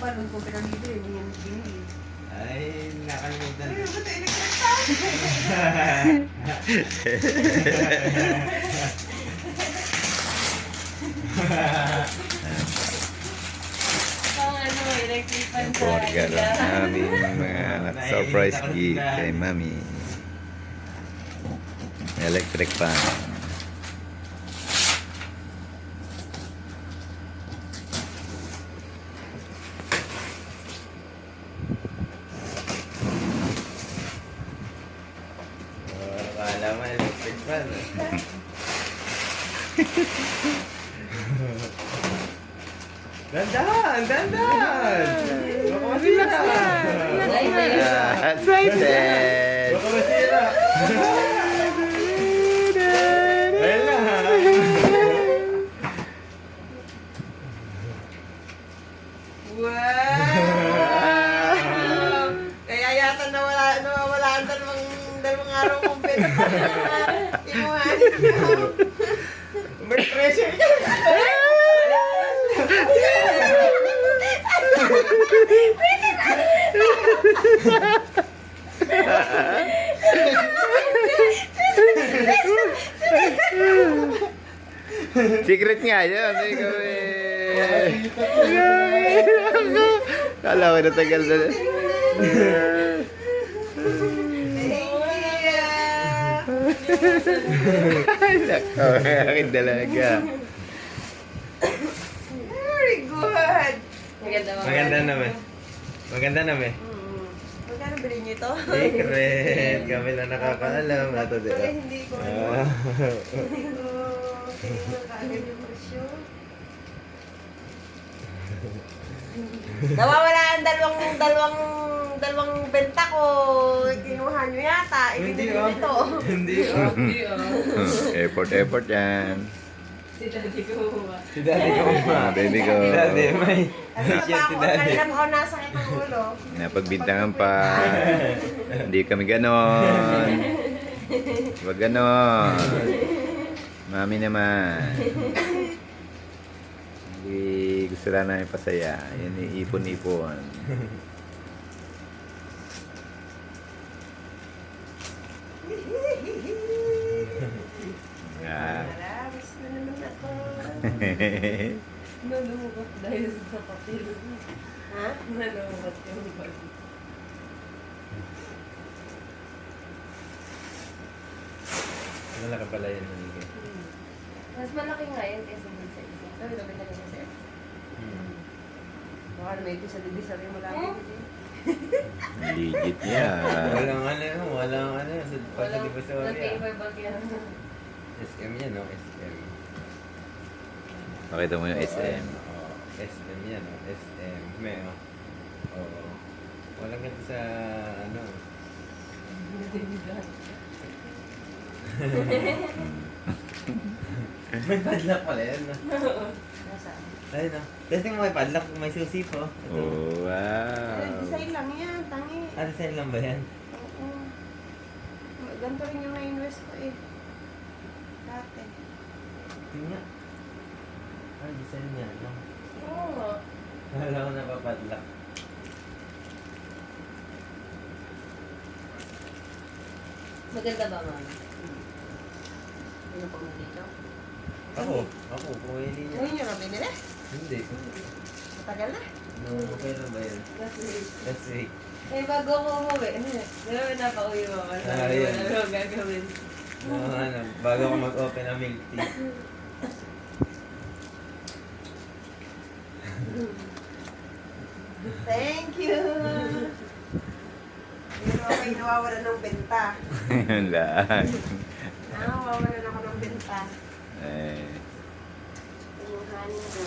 balon ko pinagdito yun yung binili. Ay, nakalimutan. Ay, ba't electric pa? Pang ano, electric fan sa Orga lang namin mga anak. Surprise gift kay Mami. Electric fan. Akala mo electric fan. Dandan! Dandan! Baka masira! Excited! Baka masira! Ayun lang ha! Wow! Kaya yata nawawala ang dalawang araw kong pwede pa na imuhanin mo. May pressure ka! Secret nga yun. Ikaw eh. Kala ko natagal na. Nako, aking dalaga. Very good! Maganda ba? Maganda naman. Maganda naman. Magkano bilhin niyo ito? Secret! Kami na nakakaalam. Ato di ba? Pero hindi ko Ah. Hindi ko tingnan kaagad yung presyo. Nawawala ang dalawang benta ko. Kinuha nyo yata. Hindi Ibinili oh. nito. Hindi oh. Hindi ah. Effort yan. Si daddy ko ba? Si daddy ko Ah, ma. baby ko. Si daddy may. Ano pa Shit, ako? si daddy. Kanina pa ako nasakit ang ulo. Napagbintangan pa. Hindi kami ganon. Huwag ganon. Mami naman. Hindi gusto lang namin pasaya. Yan ipon-ipon. Ah. Marabis na naman ako. Nalungkot dahil sa papel. Ha? Nalungkot yung bag. Malaki pala yun. Manigay. Mas malaki nga yun kaysa dun sa isa. Sabi ko talaga sir. Hmm. Baka na may ito sa divisory mo lang. Legit yan. Walang ano yun. Walang ano yun. Sa di ba sa na paper bag yan. SM yan no? SM. Pakita mo yung SM. Oo. SM yan no? SM. May oh. Oo. Walang ganito sa ano. May padlock pala yan no? Nasaan? Ayun no? Testing mo may padlock kung may susi po. Ito. Oh, Eh, wow. design lang yan. Tangi. Ah, design lang ba yan? Oo. Ganito rin yung na-invest ko eh. Dati. Yun nga. Ah, design niya no? Oo nga. Wala ko napapadlock. Maganda ba, mama? Ano pa mo dito? Ako, pumili niya. Ngayon nyo na binili? Hindi. Matagal na. No, kailan ba yan? Kasi, Last week. eh, bago ako umuwi, gawin na pa uwi mo ako. Ah, Sabi yun. mo na gagawin. No, ano, bago ako mag-open ng milk tea. Thank you! Hindi naman kayo nawawalan ng benta. Yun lang. Nawawalan ako ng benta. Eh, Inuhanin nyo.